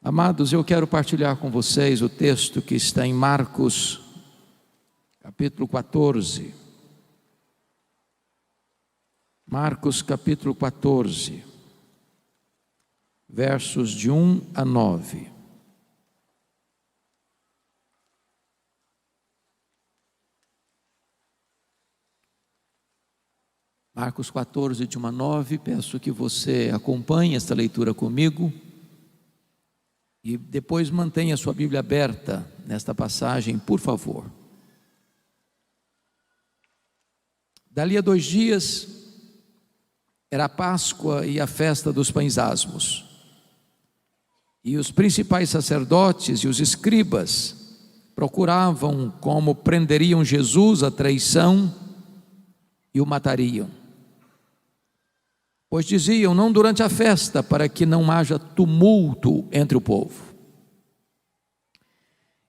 Amados, eu quero partilhar com vocês o texto que está em Marcos, capítulo 14. Marcos, capítulo 14, versos de 1 a 9. Marcos 14, de 1 a 9, peço que você acompanhe esta leitura comigo e depois mantenha a sua Bíblia aberta nesta passagem, por favor. Dali a 2 dias, era a Páscoa e a festa dos pães asmos. E os principais sacerdotes e os escribas procuravam como prenderiam Jesus à traição e o matariam. Pois diziam, não durante a festa, para que não haja tumulto entre o povo.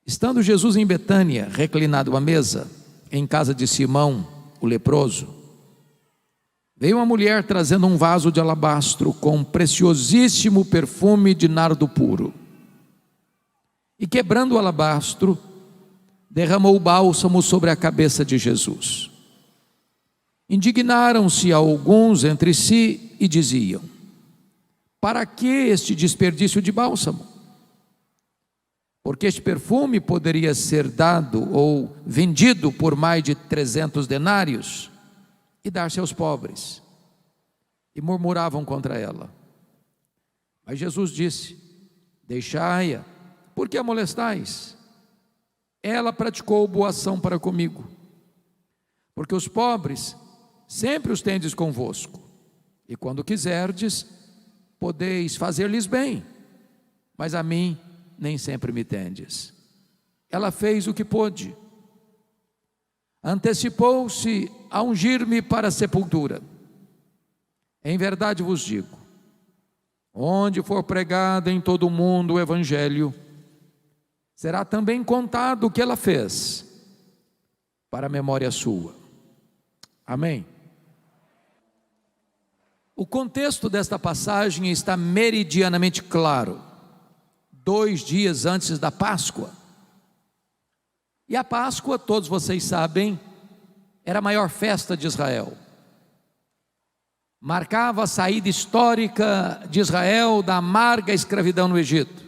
Estando Jesus em Betânia, reclinado à mesa, em casa de Simão, o leproso, veio uma mulher trazendo um vaso de alabastro com preciosíssimo perfume de nardo puro. E quebrando o alabastro, derramou o bálsamo sobre a cabeça de Jesus. Indignaram-se alguns entre si e diziam: para que este desperdício de bálsamo? Porque este perfume poderia ser dado ou vendido por mais de 300 denários e dar-se aos pobres. E murmuravam contra ela. Mas Jesus disse: deixai-a, por que a molestais? Ela praticou boa ação para comigo, porque os pobres sempre os tendes convosco, e quando quiserdes, podeis fazer-lhes bem, mas a mim nem sempre me tendes. Ela fez o que pôde, antecipou-se a ungir-me para a sepultura. Em verdade vos digo, onde for pregado em todo o mundo o Evangelho, será também contado o que ela fez, para a memória sua. Amém? O contexto desta passagem está meridianamente claro. 2 dias antes da Páscoa. E a Páscoa, todos vocês sabem, era a maior festa de Israel. Marcava a saída histórica de Israel da amarga escravidão no Egito,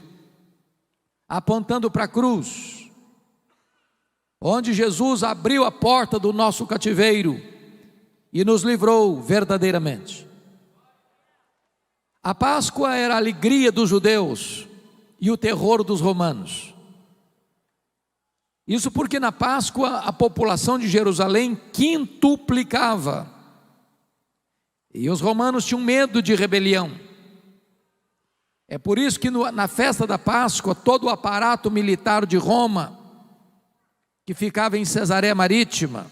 apontando para a cruz, onde Jesus abriu a porta do nosso cativeiro e nos livrou verdadeiramente. A Páscoa era a alegria dos judeus e o terror dos romanos. Isso porque na Páscoa a população de Jerusalém quintuplicava. E os romanos tinham medo de rebelião. É por isso que na festa da Páscoa, todo o aparato militar de Roma, que ficava em Cesareia Marítima,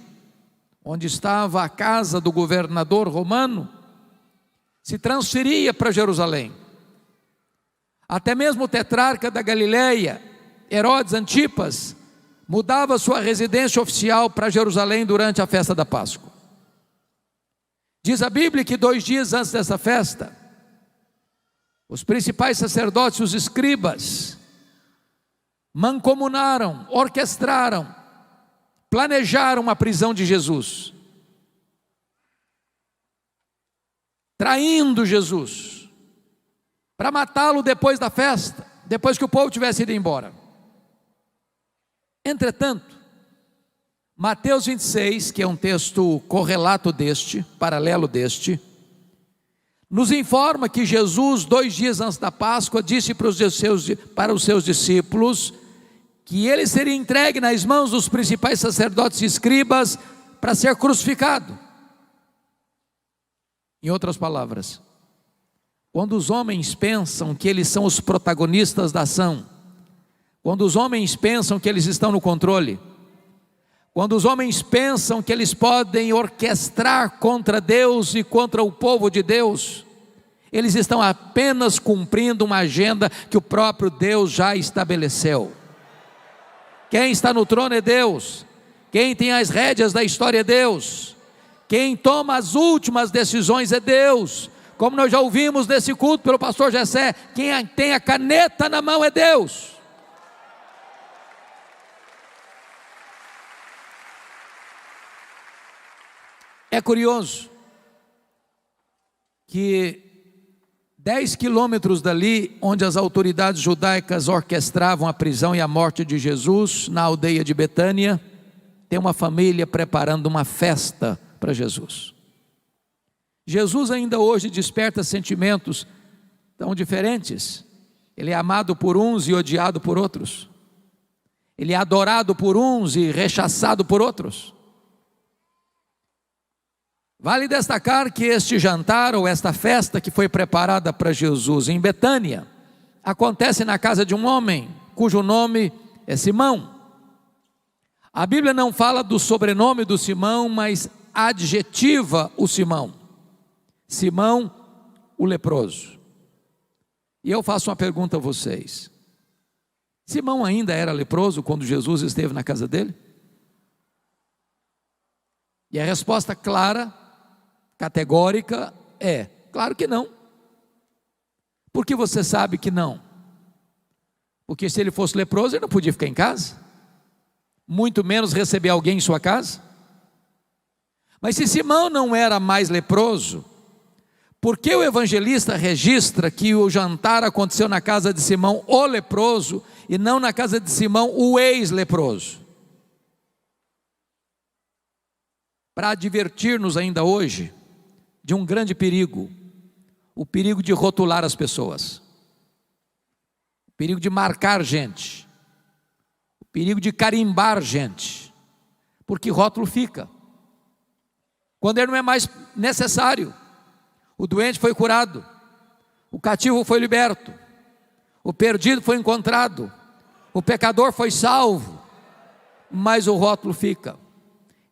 onde estava a casa do governador romano, se transferia para Jerusalém. Até mesmo o tetrarca da Galileia, Herodes Antipas, mudava sua residência oficial para Jerusalém durante a festa da Páscoa. Diz a Bíblia que 2 dias antes dessa festa, os principais sacerdotes e os escribas mancomunaram, orquestraram, planejaram a prisão de Jesus, traindo Jesus, para matá-lo depois da festa, depois que o povo tivesse ido embora. Entretanto, Mateus 26, que é um texto correlato deste, paralelo deste, nos informa que Jesus, 2 dias antes da Páscoa, disse para os seus discípulos que ele seria entregue nas mãos dos principais sacerdotes e escribas para ser crucificado. Em outras palavras, quando os homens pensam que eles são os protagonistas da ação, quando os homens pensam que eles estão no controle, quando os homens pensam que eles podem orquestrar contra Deus e contra o povo de Deus, eles estão apenas cumprindo uma agenda que o próprio Deus já estabeleceu. Quem está no trono é Deus, quem tem as rédeas da história é Deus, quem toma as últimas decisões é Deus, Como nós já ouvimos nesse culto pelo pastor Jessé, quem tem a caneta na mão é Deus. É curioso que 10 quilômetros dali, onde as autoridades judaicas orquestravam a prisão e a morte de Jesus, na aldeia de Betânia, tem uma família preparando uma festa para Jesus. Jesus ainda hoje desperta sentimentos tão diferentes. Ele é amado por uns e odiado por outros. Ele é adorado por uns e rechaçado por outros. Vale destacar que este jantar ou esta festa que foi preparada para Jesus em Betânia acontece na casa de um homem cujo nome é Simão. A Bíblia não fala do sobrenome do Simão, mas adjetiva o Simão. Simão, o leproso. E eu faço uma pergunta a vocês: Simão ainda era leproso quando Jesus esteve na casa dele? E a resposta clara, categórica é: claro que não. Por que você sabe que não? Porque se ele fosse leproso, ele não podia ficar em casa, muito menos receber alguém em sua casa. Mas se Simão não era mais leproso, por que o evangelista registra que o jantar aconteceu na casa de Simão, o leproso, e não na casa de Simão, o ex-leproso? Para advertir-nos ainda hoje de um grande perigo, o perigo de rotular as pessoas, o perigo de marcar gente, o perigo de carimbar gente, porque rótulo fica, quando ele não é mais necessário. O doente foi curado, o cativo foi liberto, o perdido foi encontrado, o pecador foi salvo, mas o rótulo fica.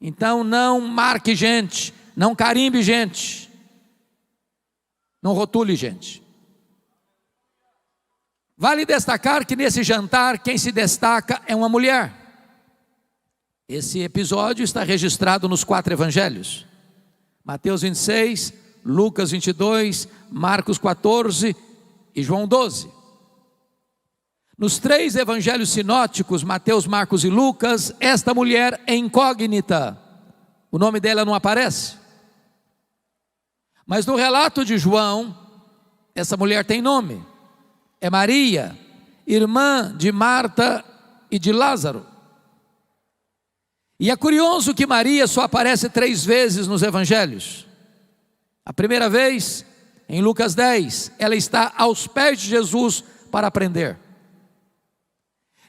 Então não marque gente, não carimbe gente, não rotule gente. Vale destacar que nesse jantar quem se destaca é uma mulher. Esse episódio está registrado nos 4 evangelhos: Mateus 26, Lucas 22, Marcos 14 e João 12. Nos 3 evangelhos sinóticos, Mateus, Marcos e Lucas, esta mulher é incógnita, o nome dela não aparece. Mas no relato de João, essa mulher tem nome, é Maria, irmã de Marta e de Lázaro. E é curioso que Maria só aparece 3 vezes nos evangelhos. A primeira vez, em Lucas 10, ela está aos pés de Jesus para aprender.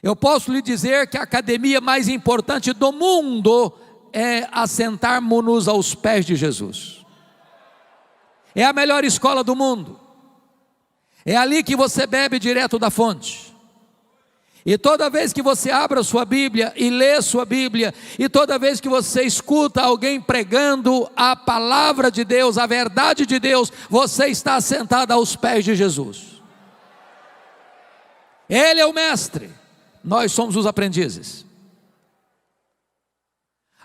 Eu posso lhe dizer que a academia mais importante do mundo é assentarmos-nos aos pés de Jesus. É a melhor escola do mundo. É ali que você bebe direto da fonte. E toda vez que você abre a sua Bíblia e lê a sua Bíblia, e toda vez que você escuta alguém pregando a palavra de Deus, a verdade de Deus, você está sentado aos pés de Jesus. Ele é o mestre, nós somos os aprendizes.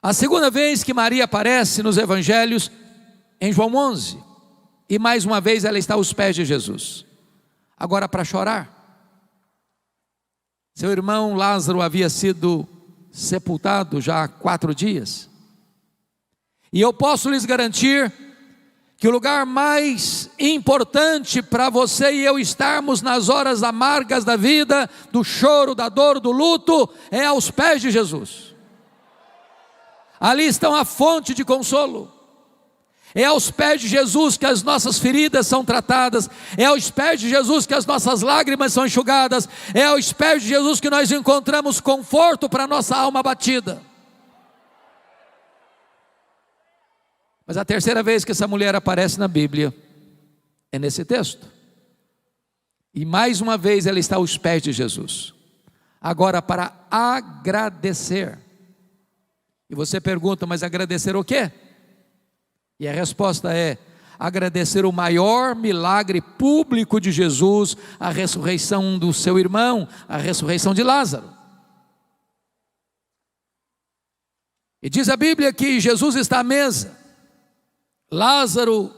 A segunda vez que Maria aparece nos evangelhos, em João 11, e mais uma vez ela está aos pés de Jesus, agora para chorar. Seu irmão Lázaro havia sido sepultado já há 4 dias. E eu posso lhes garantir que o lugar mais importante para você e eu estarmos nas horas amargas da vida, do choro, da dor, do luto, é aos pés de Jesus. Ali estão a fonte de consolo. É aos pés de Jesus que as nossas feridas são tratadas. É aos pés de Jesus que as nossas lágrimas são enxugadas. É aos pés de Jesus que nós encontramos conforto para a nossa alma abatida. Mas a terceira vez que essa mulher aparece na Bíblia é nesse texto. E mais uma vez ela está aos pés de Jesus, agora para agradecer. E você pergunta, mas agradecer o quê? E a resposta é: agradecer o maior milagre público de Jesus, a ressurreição do seu irmão, a ressurreição de Lázaro. E diz a Bíblia que Jesus está à mesa, Lázaro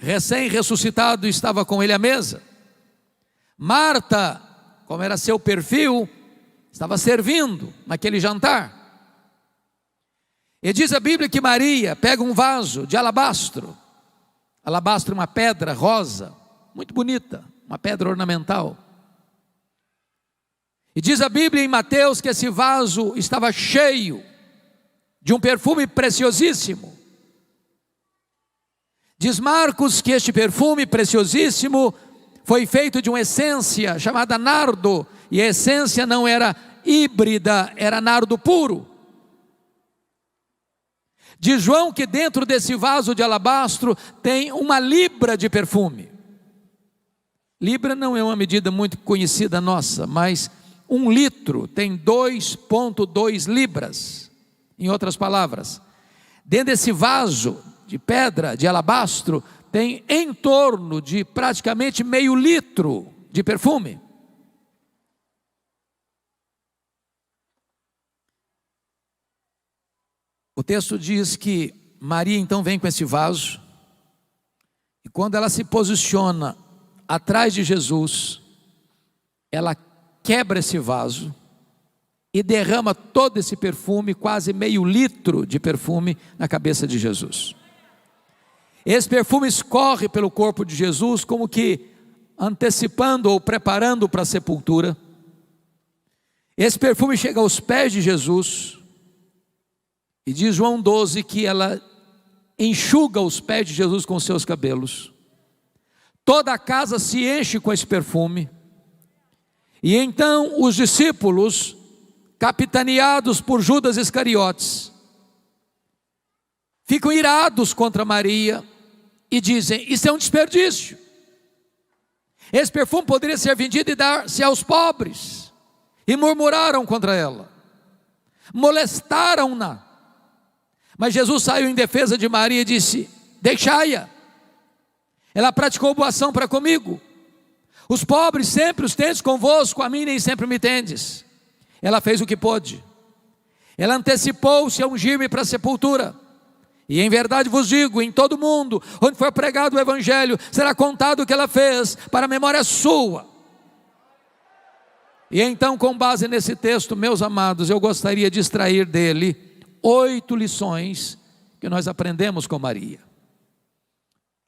recém-ressuscitado, estava com ele à mesa. Marta, como era seu perfil, estava servindo naquele jantar. E diz a Bíblia que Maria pega um vaso de alabastro. Alabastro é uma pedra rosa, muito bonita, uma pedra ornamental. E diz a Bíblia em Mateus que esse vaso estava cheio de um perfume preciosíssimo. Diz Marcos que este perfume preciosíssimo foi feito de uma essência chamada nardo, e a essência não era híbrida, era nardo puro. Diz João que dentro desse vaso de alabastro tem 1 libra de perfume. Libra não é uma medida muito conhecida nossa, mas 1 litro tem 2,2 libras. Em outras palavras, dentro desse vaso de pedra, de alabastro, tem em torno de praticamente meio litro de perfume. O texto diz que Maria então vem com esse vaso, e quando ela se posiciona atrás de Jesus, ela quebra esse vaso e derrama todo esse perfume, quase meio litro de perfume, na cabeça de Jesus. Esse perfume escorre pelo corpo de Jesus, como que antecipando ou preparando para a sepultura. Esse perfume chega aos pés de Jesus, e diz João 12 que ela enxuga os pés de Jesus com seus cabelos. Toda a casa se enche com esse perfume, e então os discípulos, capitaneados por Judas Iscariotes, ficam irados contra Maria e dizem: isso é um desperdício, esse perfume poderia ser vendido e dar-se aos pobres. E murmuraram contra ela, molestaram-na. Mas Jesus saiu em defesa de Maria e disse: deixai-a, ela praticou boa ação para comigo. Os pobres sempre os tendes convosco, a mim nem sempre me tendes. Ela fez o que pôde, ela antecipou-se a ungir-me para a sepultura. E em verdade vos digo, em todo mundo onde for pregado o Evangelho, será contado o que ela fez para a memória sua. E então, com base nesse texto, meus amados, eu gostaria de extrair dele 8 lições que nós aprendemos com Maria.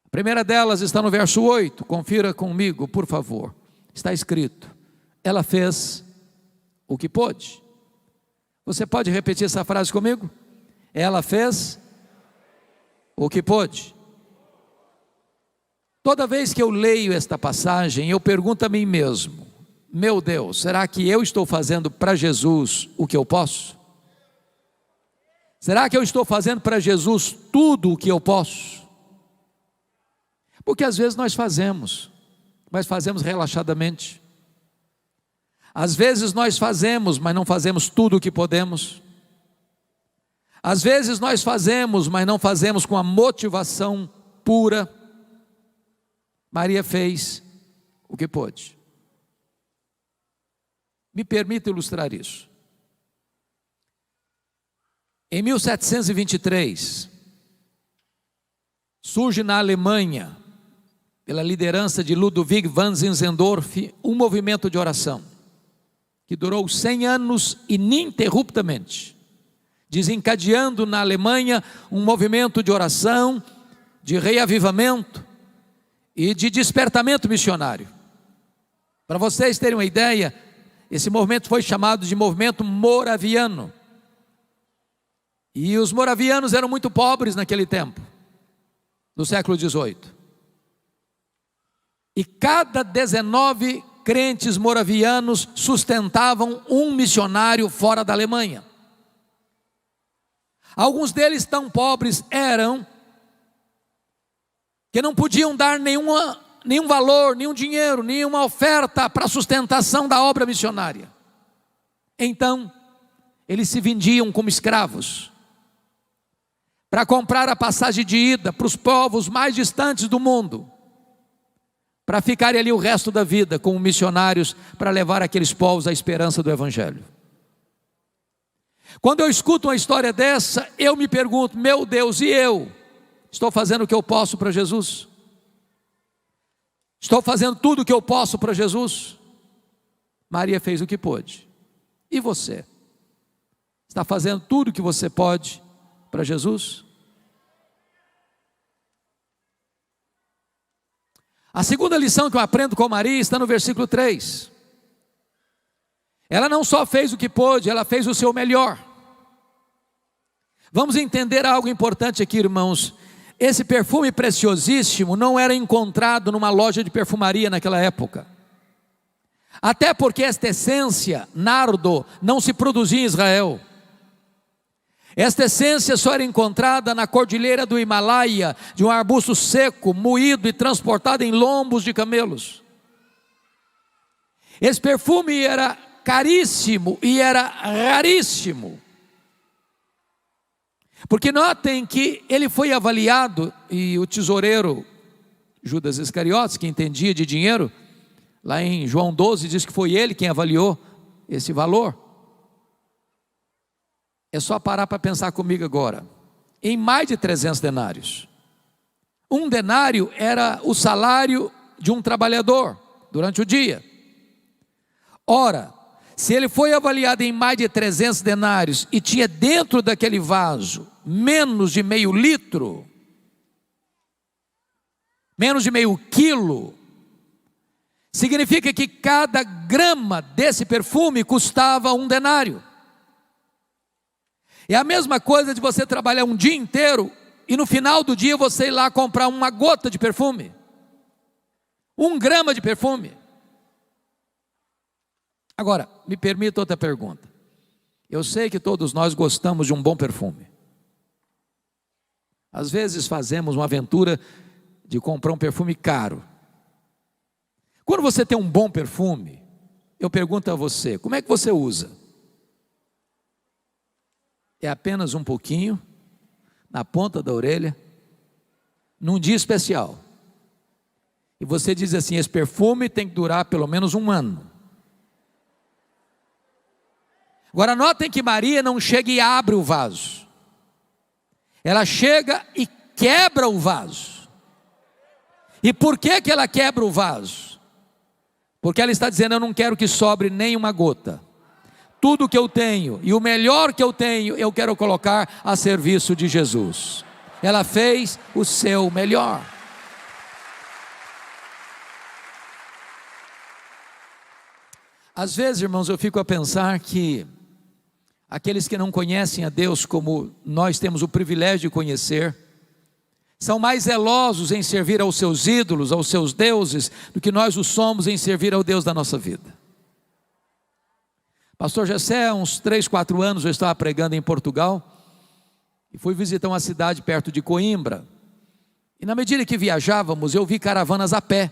A primeira delas está no verso 8, confira comigo, por favor. Está escrito: ela fez o que pôde. Você pode repetir essa frase comigo? Ela fez o que pôde. Toda vez que eu leio esta passagem, eu pergunto a mim mesmo: meu Deus, será que eu estou fazendo para Jesus o que eu posso? Será que eu estou fazendo para Jesus tudo o que eu posso? Porque às vezes nós fazemos, mas fazemos relaxadamente. Às vezes nós fazemos, mas não fazemos tudo o que podemos. Às vezes nós fazemos, mas não fazemos com a motivação pura. Maria fez o que pôde. Me permita ilustrar isso. Em 1723, surge na Alemanha, pela liderança de Ludwig van Zinzendorf, um movimento de oração, que durou 100 anos ininterruptamente, desencadeando na Alemanha um movimento de oração, de reavivamento e de despertamento missionário. Para vocês terem uma ideia, esse movimento foi chamado de movimento moraviano. E os moravianos eram muito pobres naquele tempo, no século XVIII. E cada 19 crentes moravianos sustentavam um missionário fora da Alemanha. Alguns deles tão pobres eram que não podiam dar nenhum valor, nenhum dinheiro, nenhuma oferta para a sustentação da obra missionária. Então, eles se vendiam como escravos para comprar a passagem de ida para os povos mais distantes do mundo, para ficarem ali o resto da vida como missionários, para levar aqueles povos à esperança do Evangelho. Quando eu escuto uma história dessa, eu me pergunto: meu Deus, e eu? Estou fazendo o que eu posso para Jesus? Estou fazendo tudo o que eu posso para Jesus? Maria fez o que pôde. E você? Está fazendo tudo o que você pode para Jesus? A segunda lição que eu aprendo com Maria está no versículo 3. Ela não só fez o que pôde, ela fez o seu melhor. Vamos entender algo importante aqui, irmãos. Esse perfume preciosíssimo não era encontrado numa loja de perfumaria naquela época. Até porque esta essência, nardo, não se produzia em Israel. Esta essência só era encontrada na cordilheira do Himalaia, de um arbusto seco, moído e transportado em lombos de camelos. Esse perfume era caríssimo e era raríssimo. Porque notem que ele foi avaliado, e o tesoureiro Judas Iscariotes, que entendia de dinheiro, lá em João 12 diz que foi ele quem avaliou esse valor. É só parar para pensar comigo agora. Em mais de 300 denários. Um denário era o salário de um trabalhador durante o dia. Ora, se ele foi avaliado em mais de 300 denários e tinha dentro daquele vaso menos de meio litro, menos de meio quilo, significa que cada grama desse perfume custava um denário. É a mesma coisa de você trabalhar um dia inteiro e no final do dia você ir lá comprar uma gota de perfume, 1 grama de perfume. Agora, me permita outra pergunta. Eu sei que todos nós gostamos de um bom perfume. Às vezes fazemos uma aventura de comprar um perfume caro. Quando você tem um bom perfume, eu pergunto a você, como é que você usa? É apenas um pouquinho, na ponta da orelha, num dia especial. E você diz assim, esse perfume tem que durar pelo menos 1 ano. Agora notem que Maria não chega e abre o vaso. Ela chega e quebra o vaso. E por que ela quebra o vaso? Porque ela está dizendo, eu não quero que sobre nem uma gota. Tudo que eu tenho, e o melhor que eu tenho, eu quero colocar a serviço de Jesus. Ela fez o seu melhor. Às vezes, irmãos, eu fico a pensar que aqueles que não conhecem a Deus como nós temos o privilégio de conhecer, são mais zelosos em servir aos seus ídolos, aos seus deuses, do que nós o somos em servir ao Deus da nossa vida. Pastor Jessé, há uns 3, 4 anos eu estava pregando em Portugal e fui visitar uma cidade perto de Coimbra. E na medida que viajávamos, eu vi caravanas a pé,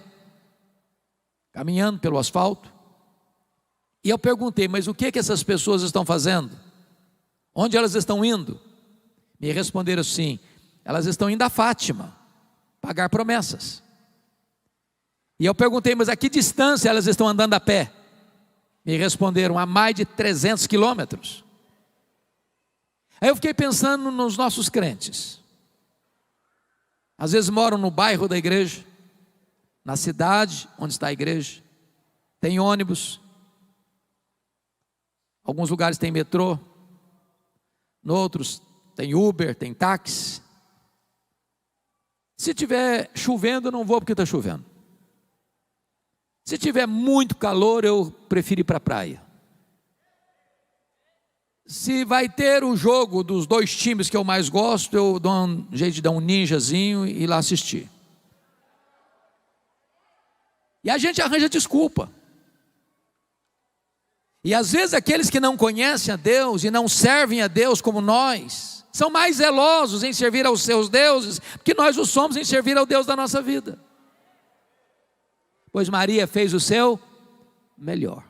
caminhando pelo asfalto. E eu perguntei, mas o que essas pessoas estão fazendo? Onde elas estão indo? Me responderam assim, elas estão indo a Fátima, pagar promessas. E eu perguntei, mas a que distância elas estão andando a pé? Me responderam, a mais de 300 quilômetros. Aí eu fiquei pensando nos nossos crentes. Às vezes moram no bairro da igreja, na cidade onde está a igreja, tem ônibus, alguns lugares tem metrô, noutros tem Uber, tem táxi. Se tiver chovendo, eu não vou porque está chovendo. Se tiver muito calor, eu prefiro ir para a praia. Se vai ter o jogo dos 2 times que eu mais gosto, eu dou um jeito de dar um ninjazinho e ir lá assistir. E a gente arranja desculpa. E às vezes aqueles que não conhecem a Deus e não servem a Deus como nós, são mais zelosos em servir aos seus deuses, porque nós o somos em servir ao Deus da nossa vida. Pois Maria fez o seu melhor.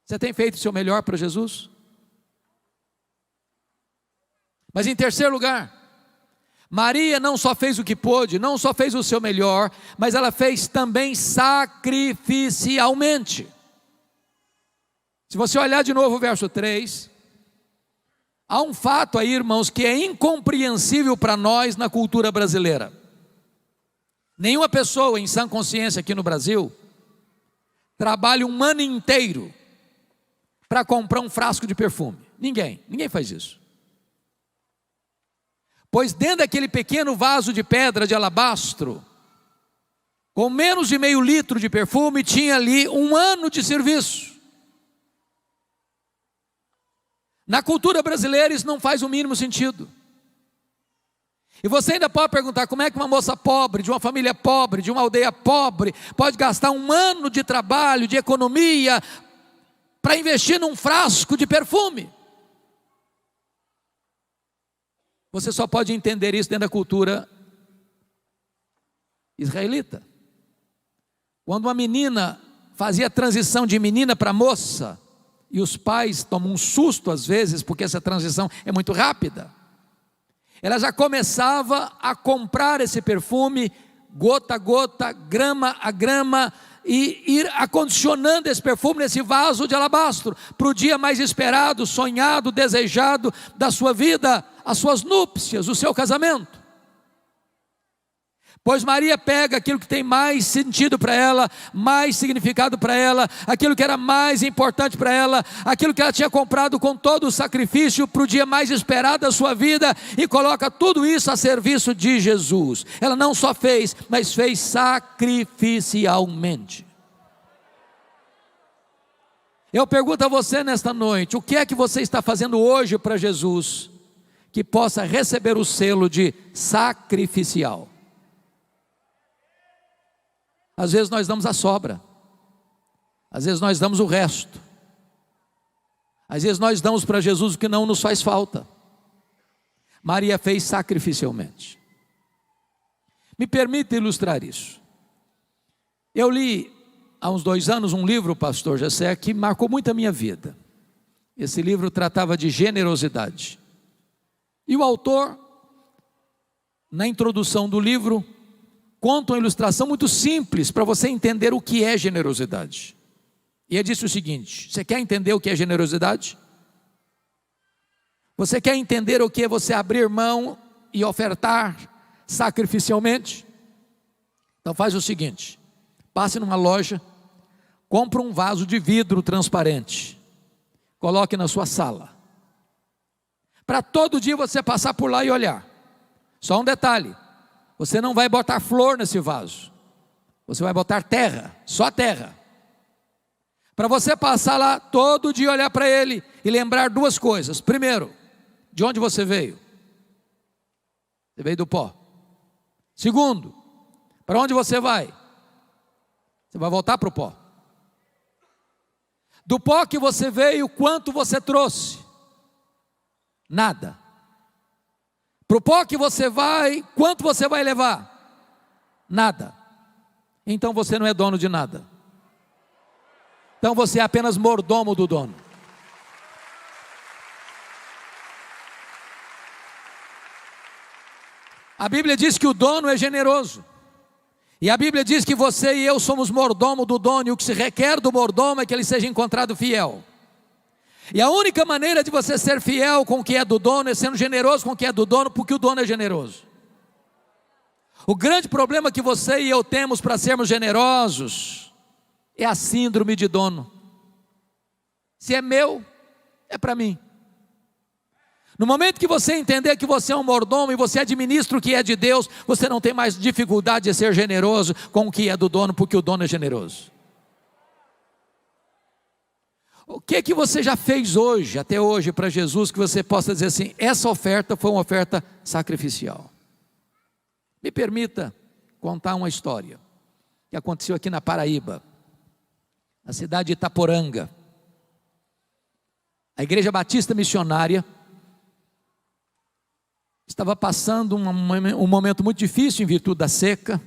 Você tem feito o seu melhor para Jesus? Mas em terceiro lugar, Maria não só fez o que pôde, não só fez o seu melhor, mas ela fez também sacrificialmente. Se você olhar de novo o verso 3, há um fato aí, irmãos, que é incompreensível para nós na cultura brasileira. Nenhuma pessoa em sã consciência aqui no Brasil trabalha um ano inteiro para comprar um frasco de perfume. Ninguém faz isso. Pois dentro daquele pequeno vaso de pedra de alabastro, com menos de meio litro de perfume, tinha ali um ano de serviço. Na cultura brasileira isso não faz o mínimo sentido. E você ainda pode perguntar, como é que uma moça pobre, de uma família pobre, de uma aldeia pobre, pode gastar um ano de trabalho, de economia, para investir num frasco de perfume? Você só pode entender isso dentro da cultura israelita. Quando uma menina fazia a transição de menina para moça, e os pais tomam um susto às vezes, porque essa transição é muito rápida, ela já começava a comprar esse perfume, gota a gota, grama a grama, e ir acondicionando esse perfume nesse vaso de alabastro, para o dia mais esperado, sonhado, desejado da sua vida, as suas núpcias, o seu casamento. Pois Maria pega aquilo que tem mais sentido para ela, mais significado para ela, aquilo que era mais importante para ela, aquilo que ela tinha comprado com todo o sacrifício para o dia mais esperado da sua vida, e coloca tudo isso a serviço de Jesus. Ela não só fez, mas fez sacrificialmente. Eu pergunto a você nesta noite, o que é que você está fazendo hoje para Jesus, que possa receber o selo de sacrificial? Às vezes nós damos a sobra, às vezes nós damos o resto, às vezes nós damos para Jesus o que não nos faz falta. Maria fez sacrificialmente. Me permita ilustrar isso. Eu li há uns 2 anos um livro, pastor Jessé, que marcou muito a minha vida. Esse livro tratava de generosidade, e o autor, na introdução do livro, conta uma ilustração muito simples para você entender o que é generosidade. E ele disse o seguinte: você quer entender o que é generosidade? Você quer entender o que é você abrir mão e ofertar sacrificialmente? Então faz o seguinte: passe numa loja, compre um vaso de vidro transparente, coloque na sua sala, para todo dia você passar por lá e olhar. Só um detalhe: você não vai botar flor nesse vaso, você vai botar terra, só terra. Para você passar lá todo dia, olhar para ele e lembrar 2 coisas. Primeiro, de onde você veio? Você veio do pó. Segundo, para onde você vai? Você vai voltar para o pó. Do pó que você veio, quanto você trouxe? Nada. Para o pó que você vai, quanto você vai levar? Nada. Então você não é dono de nada. Então você é apenas mordomo do dono. A Bíblia diz que o dono é generoso. E a Bíblia diz que você e eu somos mordomo do dono, e o que se requer do mordomo é que ele seja encontrado fiel. E a única maneira de você ser fiel com o que é do dono é sendo generoso com o que é do dono, porque o dono é generoso. O grande problema que você e eu temos para sermos generosos é a síndrome de dono. Se é meu, é para mim. No momento que você entender que você é um mordomo e você administra o que é de Deus, você não tem mais dificuldade de ser generoso com o que é do dono, porque o dono é generoso. O que você já fez hoje, até hoje, para Jesus, que você possa dizer assim: essa oferta foi uma oferta sacrificial? Me permita contar uma história que aconteceu aqui na Paraíba, na cidade de Itaporanga. A Igreja Batista Missionária estava passando um momento muito difícil em virtude da seca,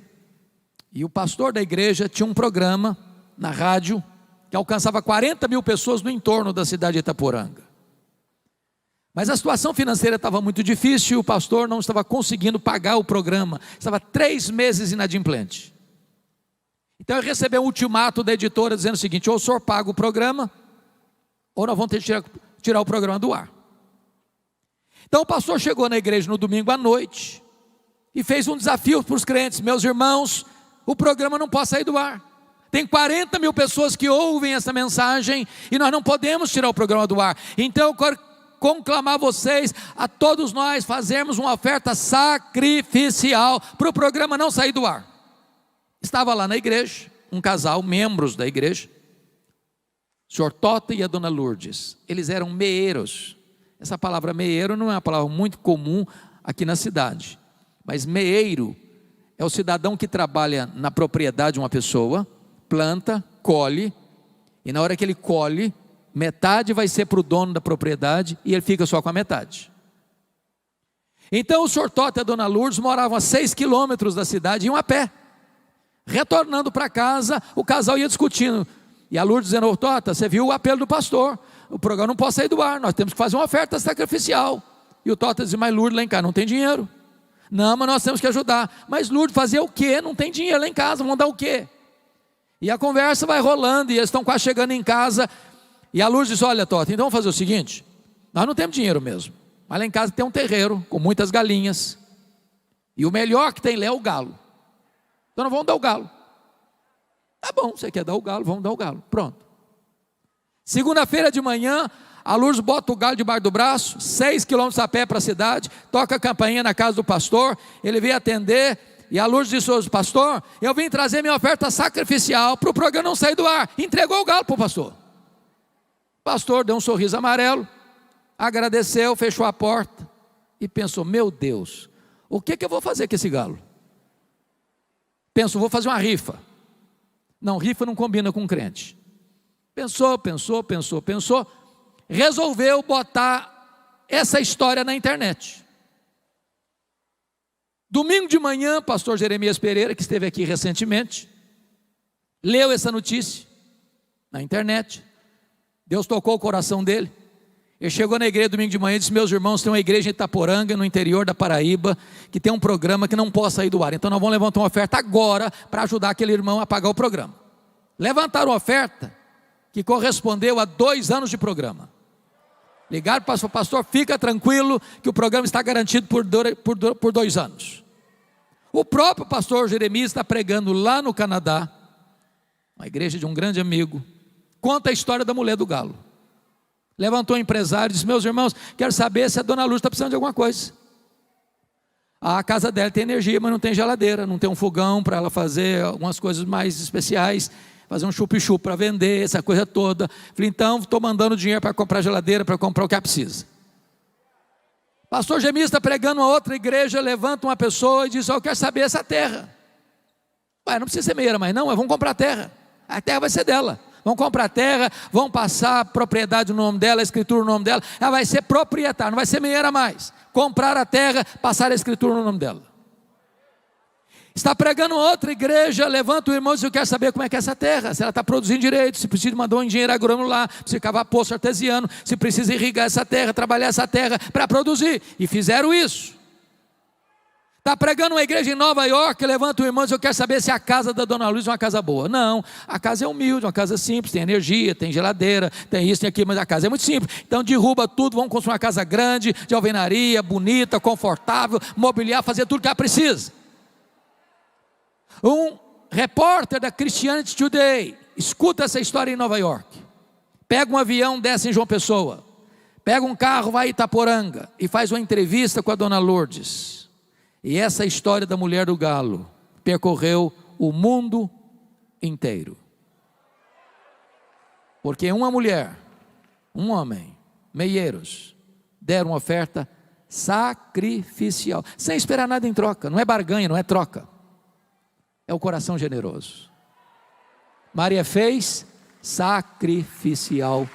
e o pastor da igreja tinha um programa na rádio que alcançava 40 mil pessoas no entorno da cidade de Itaporanga. Mas a situação financeira estava muito difícil e o pastor não estava conseguindo pagar o programa, estava 3 meses inadimplente. Então ele recebeu um ultimato da editora dizendo o seguinte: ou o senhor paga o programa, ou nós vamos ter que tirar o programa do ar. Então o pastor chegou na igreja no domingo à noite, e fez um desafio para os crentes: meus irmãos, o programa não pode sair do ar. Tem 40 mil pessoas que ouvem essa mensagem e nós não podemos tirar o programa do ar. Então eu quero conclamar vocês, a todos nós, fazermos uma oferta sacrificial para o programa não sair do ar. Estava lá na igreja um casal, membros da igreja, o senhor Tota e a dona Lourdes. Eles eram meeiros. Essa palavra meeiro não é uma palavra muito comum aqui na cidade, mas meeiro é o cidadão que trabalha na propriedade de uma pessoa, planta, colhe, e na hora que ele colhe, metade vai ser para o dono da propriedade e ele fica só com a metade. Então o senhor Tota e a dona Lourdes moravam a 6 quilômetros da cidade, iam a pé. Retornando para casa, o casal ia discutindo, e a Lourdes dizendo: ô Tota, você viu o apelo do pastor, o programa não pode sair do ar, nós temos que fazer uma oferta sacrificial. E o Tota dizia: mas Lourdes, lá em casa não tem dinheiro. Não, mas nós temos que ajudar. Mas Lourdes, fazer o quê? Não tem dinheiro lá em casa, vão dar o quê? E a conversa vai rolando, e eles estão quase chegando em casa, e a Lourdes diz: olha Tota, então vamos fazer o seguinte, nós não temos dinheiro mesmo, mas lá em casa tem um terreiro, com muitas galinhas, e o melhor que tem lá é o galo, então nós vamos dar o galo. Tá bom, você quer dar o galo, vamos dar o galo, pronto. Segunda-feira de manhã, a Lourdes bota o galo debaixo do braço, 6 quilômetros a pé para a cidade, toca a campainha na casa do pastor, ele veio atender, e a Lourdes disse: hoje, pastor, eu vim trazer minha oferta sacrificial para o programa não sair do ar. Entregou o galo para o pastor. O pastor deu um sorriso amarelo, agradeceu, fechou a porta e pensou: meu Deus, o que eu vou fazer com esse galo? Pensou: vou fazer uma rifa. Não, rifa não combina com crente. Pensou, resolveu botar essa história na internet. Domingo de manhã, pastor Jeremias Pereira, que esteve aqui recentemente, leu essa notícia na internet. Deus tocou o coração dele. Ele chegou na igreja domingo de manhã e disse: meus irmãos, tem uma igreja em Itaporanga, no interior da Paraíba, que tem um programa que não pode sair do ar, então nós vamos levantar uma oferta agora para ajudar aquele irmão a pagar o programa. Levantaram uma oferta que correspondeu a 2 anos de programa. Ligaram para o pastor: fica tranquilo que o programa está garantido por 2 anos. O próprio pastor Jeremias está pregando lá no Canadá, uma igreja de um grande amigo, conta a história da mulher do galo. Levantou um empresário e disse: meus irmãos, quero saber se a dona Luz está precisando de alguma coisa. A casa dela tem energia, mas não tem geladeira, não tem um fogão para ela fazer algumas coisas mais especiais, fazer um chup-chup para vender, essa coisa toda. Falei: então estou mandando dinheiro para comprar geladeira, para comprar o que ela precisa. Pastor Jeremias está pregando uma outra igreja, levanta uma pessoa e diz: eu quero saber essa terra. Ué, não precisa ser meieira mais não, vamos comprar terra, a terra vai ser dela. Vão comprar terra, vão passar a propriedade no nome dela, a escritura no nome dela, ela vai ser proprietária, não vai ser meieira mais. Comprar a terra, passar a escritura no nome dela. Está pregando outra igreja, levanta o irmão e diz: eu quero saber como é que é essa terra, se ela está produzindo direito, se precisa mandar um engenheiro agrônomo lá, se cavar poço artesiano, se precisa irrigar essa terra, trabalhar essa terra para produzir, e fizeram isso. Está pregando uma igreja em Nova York, levanta o irmão e diz: eu quero saber se a casa da dona Luiz é uma casa boa. Não, a casa é humilde, uma casa simples, tem energia, tem geladeira, tem isso, tem aquilo, mas a casa é muito simples. Então derruba tudo, vamos construir uma casa grande, de alvenaria, bonita, confortável, mobiliar, fazer tudo que ela precisa. Um repórter da Christianity Today escuta essa história em Nova York, pega um avião, desce em João Pessoa, pega um carro, vai a Itaporanga e faz uma entrevista com a dona Lourdes. E essa história da mulher do galo percorreu o mundo inteiro. Porque uma mulher, um homem, meieiros, deram uma oferta sacrificial, sem esperar nada em troca. Não é barganha, não é troca. É o coração generoso. Maria fez sacrificialmente.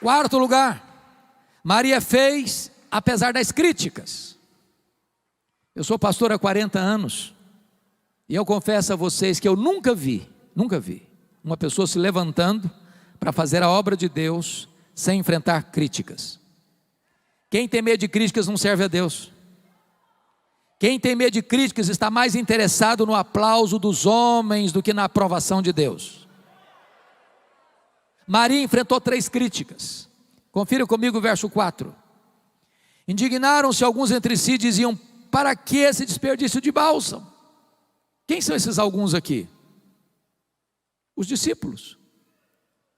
Quarto lugar, Maria fez apesar das críticas. Eu sou pastor há 40 anos e eu confesso a vocês que eu nunca vi uma pessoa se levantando para fazer a obra de Deus sem enfrentar críticas. Quem tem medo de críticas não serve a Deus. Quem tem medo de críticas está mais interessado no aplauso dos homens do que na aprovação de Deus. Maria enfrentou 3 críticas. Confira comigo o verso 4. Indignaram-se alguns entre si e diziam: para que esse desperdício de bálsamo? Quem são esses alguns aqui? Os discípulos,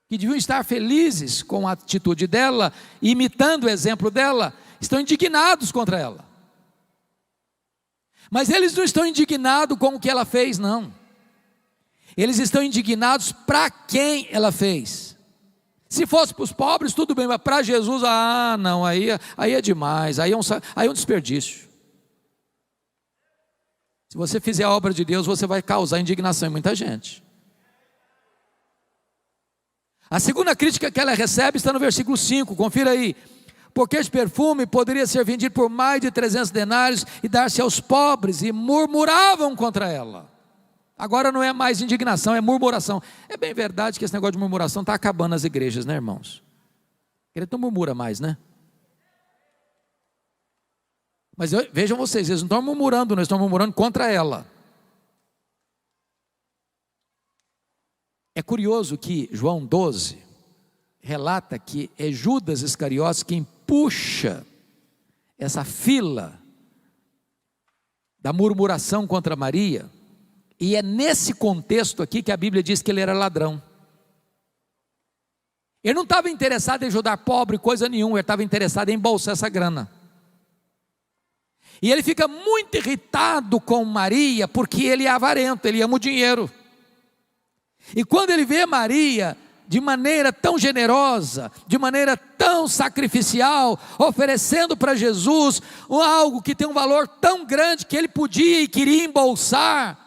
que deviam estar felizes com a atitude dela, imitando o exemplo dela, estão indignados contra ela. Mas eles não estão indignados com o que ela fez, não. Eles estão indignados para quem ela fez. Se fosse para os pobres, tudo bem, mas para Jesus, não, aí é demais, aí é um desperdício. Se você fizer a obra de Deus, você vai causar indignação em muita gente. A segunda crítica que ela recebe está no versículo 5, confira aí. Porque este perfume poderia ser vendido por mais de 300 denários e dar-se aos pobres, e murmuravam contra ela. Agora não é mais indignação, é murmuração. É bem verdade que esse negócio de murmuração está acabando nas igrejas, né, irmãos? Ele não murmura mais, né? Mas vejam vocês, eles não estão murmurando, eles estão murmurando contra ela. É curioso que João 12 relata que é Judas Iscariotes quem puxa essa fila da murmuração contra Maria, e é nesse contexto aqui que a Bíblia diz que ele era ladrão. Ele não estava interessado em ajudar pobre, coisa nenhuma, ele estava interessado em embolsar essa grana. E ele fica muito irritado com Maria, porque ele é avarento, ele ama o dinheiro. E quando ele vê Maria de maneira tão generosa, de maneira tão sacrificial, oferecendo para Jesus algo que tem um valor tão grande que ele podia e queria embolsar,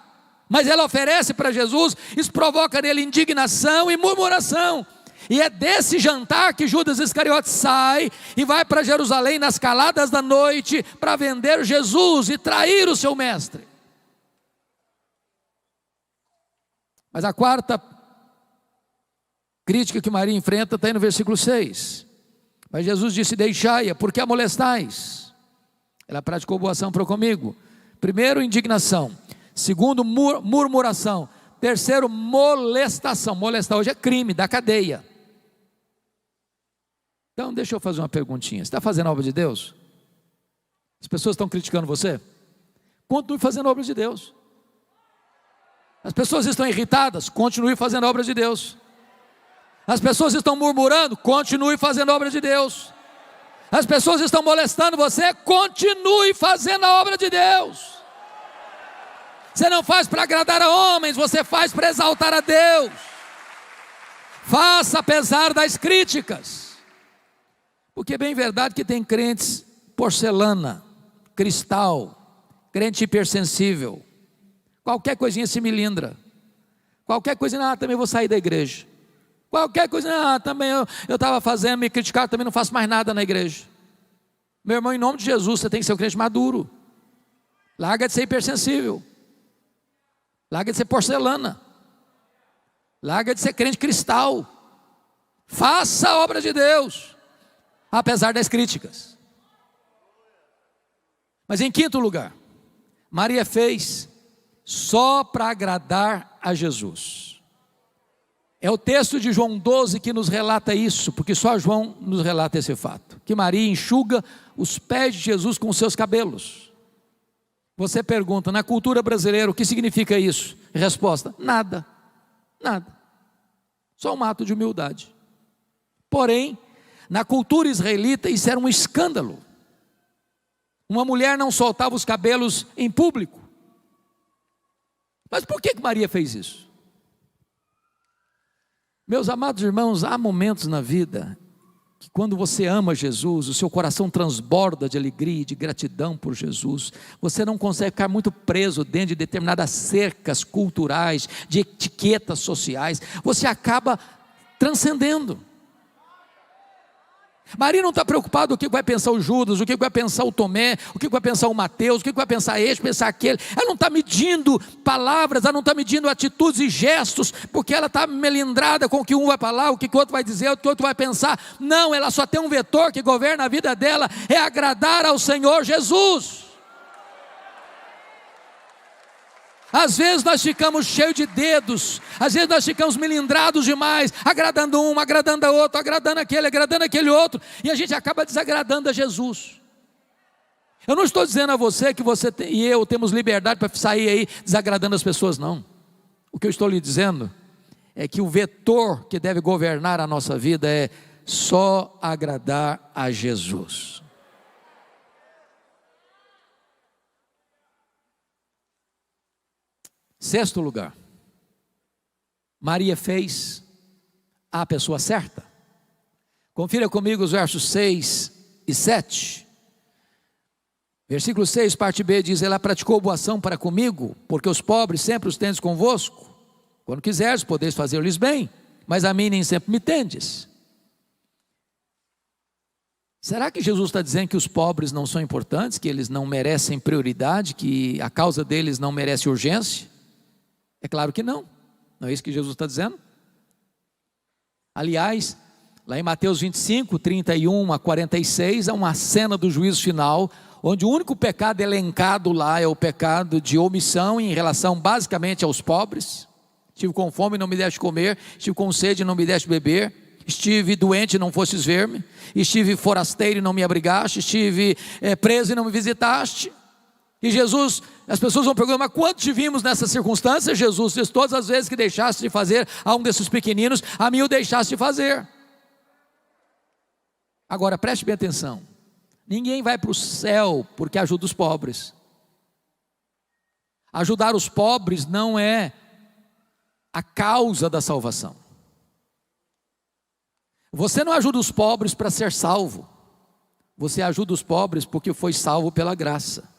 mas ela oferece para Jesus, isso provoca nele indignação e murmuração. E é desse jantar que Judas Iscariotes sai e vai para Jerusalém nas caladas da noite para vender Jesus e trair o seu mestre. Mas a quarta crítica que Maria enfrenta está aí no versículo 6. Mas Jesus disse: deixai-a, porque a molestais. Ela praticou boa ação para comigo. Primeiro, indignação. Segundo, murmuração. Terceiro, molestação. Molestar hoje é crime, da cadeia. Então deixa eu fazer uma perguntinha. Você está fazendo a obra de Deus? As pessoas estão criticando você? Continue fazendo a obra de Deus. As pessoas estão irritadas? Continue fazendo a obra de Deus. As pessoas estão murmurando? Continue fazendo a obra de Deus. As pessoas estão molestando você? Continue fazendo a obra de Deus. Você não faz para agradar a homens, você faz para exaltar a Deus. Faça apesar das críticas. Porque é bem verdade que tem crentes porcelana, cristal, crente hipersensível. Qualquer coisinha se melindra. Qualquer coisinha, também vou sair da igreja. Qualquer coisa, também eu estava fazendo, me criticaram, também não faço mais nada na igreja. Meu irmão, em nome de Jesus, você tem que ser um crente maduro. Larga de ser hipersensível. Larga de ser porcelana. Larga de ser crente cristal. Faça a obra de Deus, apesar das críticas. Mas em quinto lugar, Maria fez só para agradar a Jesus. É o texto de João 12 que nos relata isso, porque só João nos relata esse fato, que Maria enxuga os pés de Jesus com os seus cabelos. Você pergunta, na cultura brasileira, o que significa isso? Resposta: nada, nada, só um ato de humildade. Porém, na cultura israelita isso era um escândalo. Uma mulher não soltava os cabelos em público. Mas por que Maria fez isso? Meus amados irmãos, há momentos na vida que quando você ama Jesus, o seu coração transborda de alegria e de gratidão por Jesus. Você não consegue ficar muito preso dentro de determinadas cercas culturais, de etiquetas sociais. Você acaba transcendendo. Maria não está preocupada o que vai pensar o Judas, o que vai pensar o Tomé, o que vai pensar o Mateus, o que vai pensar este, pensar aquele. Ela não está medindo palavras, ela não está medindo atitudes e gestos, porque ela está melindrada com o que um vai falar, o que o outro vai dizer, o que o outro vai pensar. Não, ela só tem um vetor que governa a vida dela, é agradar ao Senhor Jesus. Às vezes nós ficamos cheios de dedos, às vezes nós ficamos melindrados demais, agradando um, agradando a outro, agradando aquele outro, e a gente acaba desagradando a Jesus. Eu não estou dizendo a você que você e eu temos liberdade para sair aí desagradando as pessoas, não. O que eu estou lhe dizendo é que o vetor que deve governar a nossa vida é só agradar a Jesus. Sexto lugar, Maria fez a pessoa certa. Confira comigo os versos 6 e 7. Versículo 6, parte B, diz: ela praticou boa ação para comigo, porque os pobres sempre os tendes convosco. Quando quiseres, podeis fazer-lhes bem, mas a mim nem sempre me tendes. Será que Jesus está dizendo que os pobres não são importantes, que eles não merecem prioridade, que a causa deles não merece urgência? É claro que não, não é isso que Jesus está dizendo. Aliás, lá em Mateus 25, 31 a 46, há uma cena do juízo final, onde o único pecado elencado lá é o pecado de omissão em relação basicamente aos pobres. Estive com fome e não me deste comer, estive com sede e não me deste beber, estive doente e não fostes ver-me, estive forasteiro e não me abrigaste, estive preso e não me visitaste. E Jesus, as pessoas vão perguntar: mas quando te vimos nessa circunstância? Jesus diz: todas as vezes que deixaste de fazer a um desses pequeninos, a mim o deixaste de fazer. Agora preste bem atenção, ninguém vai para o céu porque ajuda os pobres. Ajudar os pobres não é a causa da salvação. Você não ajuda os pobres para ser salvo, você ajuda os pobres porque foi salvo pela graça.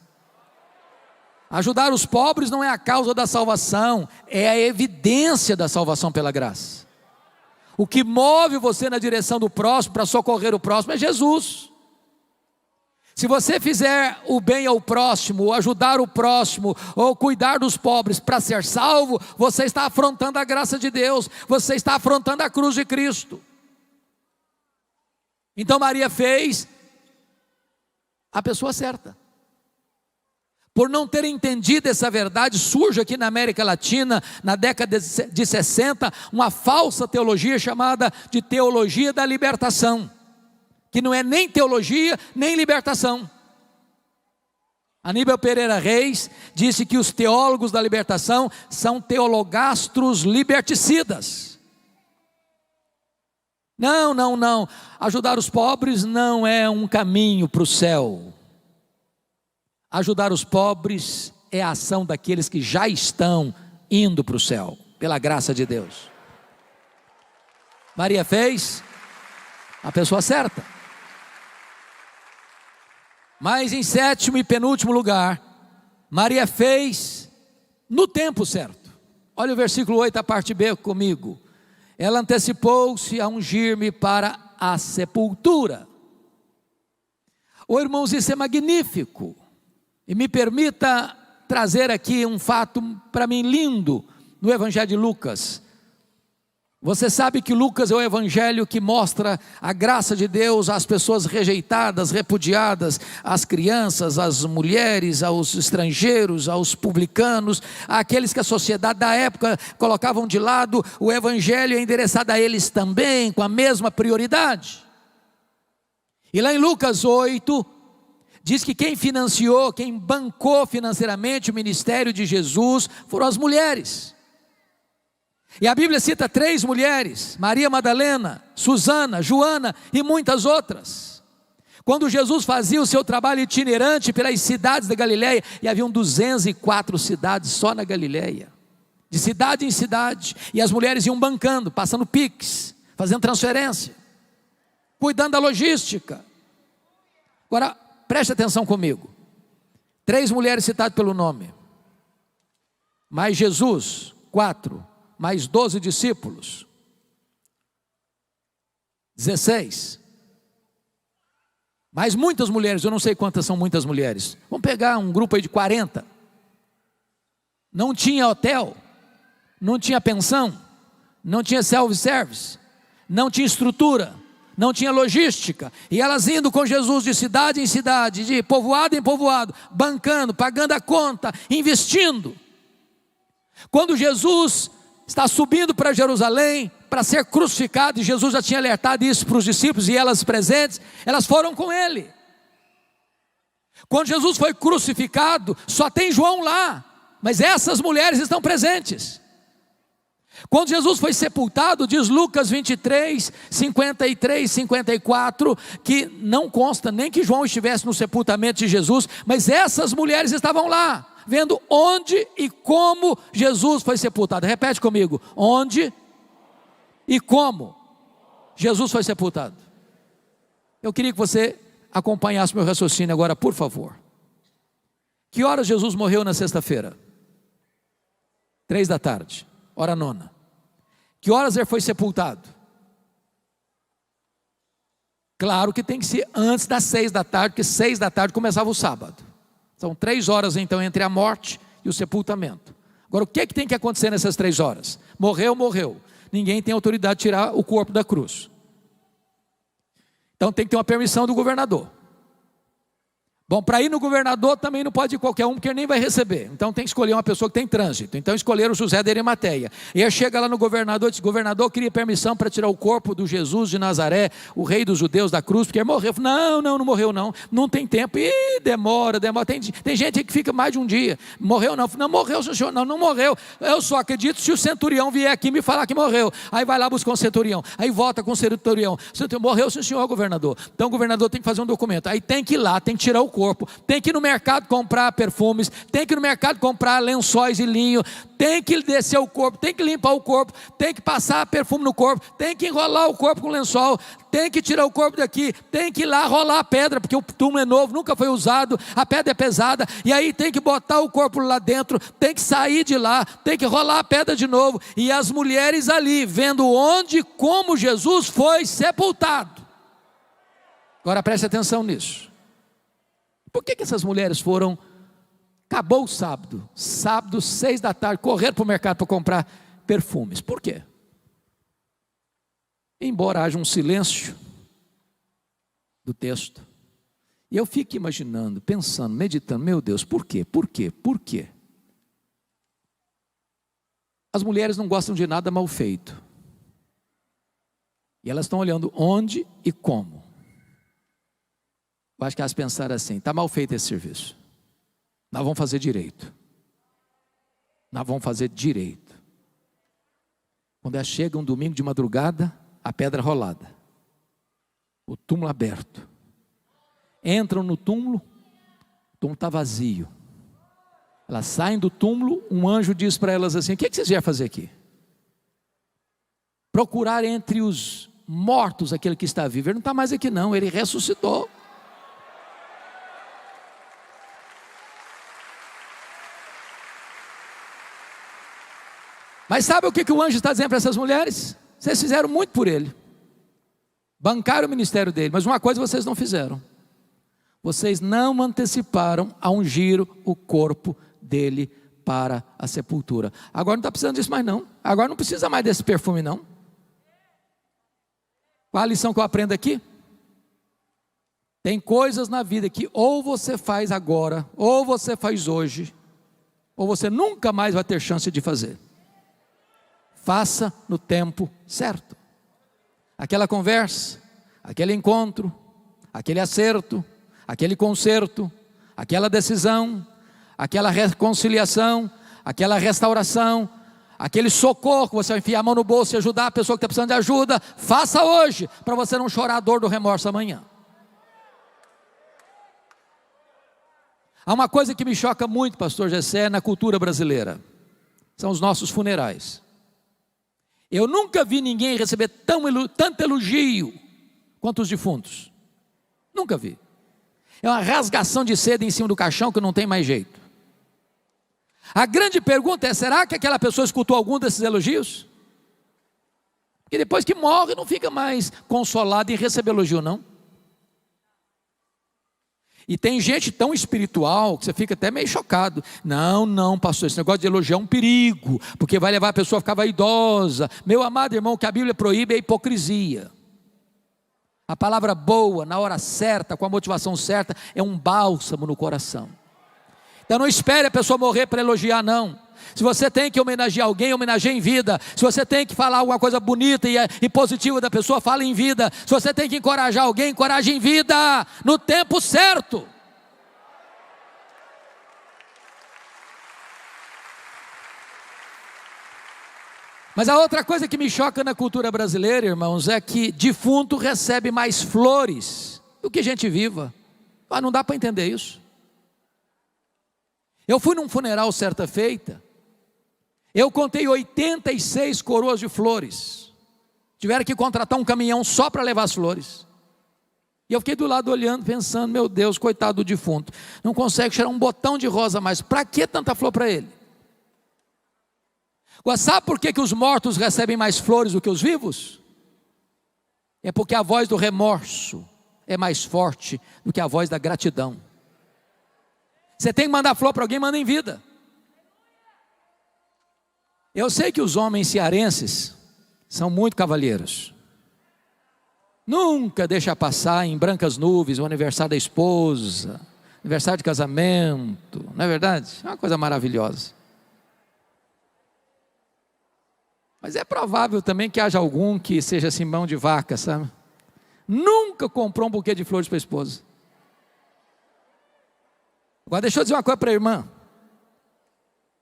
Ajudar os pobres não é a causa da salvação, é a evidência da salvação pela graça. O que move você na direção do próximo, para socorrer o próximo, é Jesus. Se você fizer o bem ao próximo, ou ajudar o próximo, ou cuidar dos pobres para ser salvo, você está afrontando a graça de Deus, você está afrontando a cruz de Cristo. Então Maria fez a pessoa certa. Por não ter entendido essa verdade, surge aqui na América Latina, na década de 60, uma falsa teologia chamada de teologia da libertação, que não é nem teologia, nem libertação. Aníbal Pereira Reis disse que os teólogos da libertação são teologastros liberticidas. Não, ajudar os pobres não é um caminho para o céu. Ajudar os pobres é a ação daqueles que já estão indo para o céu, pela graça de Deus. Maria fez a pessoa certa. Mas em sétimo e penúltimo lugar, Maria fez no tempo certo. Olha o versículo 8, a parte B comigo. Ela antecipou-se a ungir-me para a sepultura. Irmãos, isso é magnífico. E me permita trazer aqui um fato para mim lindo no Evangelho de Lucas. Você sabe que Lucas é o evangelho que mostra a graça de Deus às pessoas rejeitadas, repudiadas, às crianças, às mulheres, aos estrangeiros, aos publicanos, àqueles que a sociedade da época colocavam de lado. O evangelho é endereçado a eles também, com a mesma prioridade. E lá em Lucas 8, diz que quem financiou, quem bancou financeiramente o ministério de Jesus foram as mulheres. E a Bíblia cita 3 mulheres: Maria Madalena, Susana, Joana e muitas outras. Quando Jesus fazia o seu trabalho itinerante pelas cidades da Galileia, e haviam 204 cidades só na Galileia, de cidade em cidade, e as mulheres iam bancando, passando Pix, fazendo transferência, cuidando da logística. Agora, preste atenção comigo. 3 mulheres citadas pelo nome, mais Jesus, 4, mais 12 discípulos, 16, mais muitas mulheres, eu não sei quantas são muitas mulheres, vamos pegar um grupo aí de 40, não tinha hotel, não tinha pensão, não tinha self-service, não tinha estrutura, não tinha logística, e elas indo com Jesus de cidade em cidade, de povoado em povoado, bancando, pagando a conta, investindo. Quando Jesus está subindo para Jerusalém para ser crucificado, e Jesus já tinha alertado isso para os discípulos e elas presentes, elas foram com ele. Quando Jesus foi crucificado, só tem João lá, mas essas mulheres estão presentes. Quando Jesus foi sepultado, diz Lucas 23, 53, 54, que não consta nem que João estivesse no sepultamento de Jesus, mas essas mulheres estavam lá, vendo onde e como Jesus foi sepultado. Repete comigo: onde e como Jesus foi sepultado. Eu queria que você acompanhasse meu raciocínio agora, por favor. Que horas Jesus morreu na sexta-feira? 3 da tarde, hora nona. Que horas ele foi sepultado? Claro que tem que ser antes das 6 da tarde, porque 6 da tarde começava o sábado. São 3 horas então entre a morte e o sepultamento. Agora, o que tem que acontecer nessas 3 horas? Morreu, morreu. Ninguém tem autoridade de tirar o corpo da cruz. Então tem que ter uma permissão do governador. Bom, para ir no governador também não pode ir qualquer um, porque nem vai receber. Então tem que escolher uma pessoa que tem trânsito. Então escolheram José de Arimateia. E aí chega lá no governador e diz: governador, queria permissão para tirar o corpo do Jesus de Nazaré, o rei dos judeus da cruz, porque ele morreu. Não morreu não. Não tem tempo. Ih, demora. Tem gente que fica mais de um dia. Morreu não. Não morreu, senhor. Não morreu. Eu só acredito se o centurião vier aqui me falar que morreu. Aí vai lá buscar um centurião. Aí volta com o centurião. Morreu, senhor governador. Então o governador tem que fazer um documento. Aí tem que ir lá, tem que tirar o corpo, tem que ir no mercado comprar perfumes, tem que ir no mercado comprar lençóis e linho, tem que descer o corpo, tem que limpar o corpo, tem que passar perfume no corpo, tem que enrolar o corpo com lençol, tem que tirar o corpo daqui, tem que ir lá rolar a pedra, porque o túmulo é novo, nunca foi usado, a pedra é pesada, e aí tem que botar o corpo lá dentro, tem que sair de lá, tem que rolar a pedra de novo, e as mulheres ali, vendo onde e como Jesus foi sepultado. Agora preste atenção nisso. Por que essas mulheres foram? Acabou o sábado, 6 da tarde, correram para o mercado para comprar perfumes. Por quê? Embora haja um silêncio do texto, e eu fico imaginando, pensando, meditando: meu Deus, por quê? Por quê? Por quê? As mulheres não gostam de nada mal feito, e elas estão olhando onde e como. Eu acho que elas pensaram assim: está mal feito esse serviço, nós vamos fazer direito. Nós vamos fazer direito. Quando elas chegam domingo de madrugada, a pedra rolada, o túmulo aberto, entram no túmulo, o túmulo está vazio. Elas saem do túmulo, um anjo diz para elas assim: o que vocês vieram fazer aqui? Procurar entre os mortos aquele que está vivo. Ele não está mais aqui não, ele ressuscitou. Mas sabe o que o anjo está dizendo para essas mulheres? Vocês fizeram muito por ele, bancaram o ministério dele, mas uma coisa vocês não fizeram: vocês não anteciparam a ungir o corpo dele para a sepultura. Agora não está precisando disso mais não, agora não precisa mais desse perfume não. Qual a lição que eu aprendo aqui? Tem coisas na vida que ou você faz agora, ou você faz hoje, ou você nunca mais vai ter chance de fazer. Faça no tempo certo. Aquela conversa, aquele encontro, aquele acerto, aquele conserto, aquela decisão, aquela reconciliação, aquela restauração, aquele socorro que você vai enfiar a mão no bolso e ajudar a pessoa que está precisando de ajuda. Faça hoje, para você não chorar a dor do remorso amanhã. Há uma coisa que me choca muito, pastor Gessé, na cultura brasileira: são os nossos funerais. Eu nunca vi ninguém receber tanto elogio quanto os defuntos. Nunca vi. É uma rasgação de seda em cima do caixão que não tem mais jeito. A grande pergunta é: será que aquela pessoa escutou algum desses elogios? Porque depois que morre não fica mais consolado em receber elogio não. E tem gente tão espiritual que você fica até meio chocado. Não, pastor, esse negócio de elogiar é um perigo, porque vai levar a pessoa a ficar vaidosa. Meu amado irmão, o que a Bíblia proíbe é a hipocrisia. A palavra boa, na hora certa, com a motivação certa, é um bálsamo no coração. Então não espere a pessoa morrer para elogiar não. Se você tem que homenagear alguém, homenageie em vida. Se você tem que falar alguma coisa bonita e positiva da pessoa, fale em vida. Se você tem que encorajar alguém, encoraje em vida, no tempo certo. Mas a outra coisa que me choca na cultura brasileira, irmãos, é que defunto recebe mais flores do que gente viva. Ah, não dá para entender isso. Eu fui num funeral certa feita, eu contei 86 coroas de flores. Tiveram que contratar um caminhão só para levar as flores. E eu fiquei do lado olhando, pensando, meu Deus, coitado do defunto, não consegue tirar um botão de rosa mais, para que tanta flor para ele? Agora, sabe por que os mortos recebem mais flores do que os vivos? É porque a voz do remorso é mais forte do que a voz da gratidão. Você tem que mandar flor para alguém, manda em vida. Eu sei que os homens cearenses são muito cavalheiros. Nunca deixa passar em brancas nuvens o aniversário da esposa, aniversário de casamento, não é verdade? É uma coisa maravilhosa. Mas é provável também que haja algum que seja assim mão de vaca, sabe? Nunca comprou um buquê de flores para a esposa. Agora deixa eu dizer uma coisa para a irmã.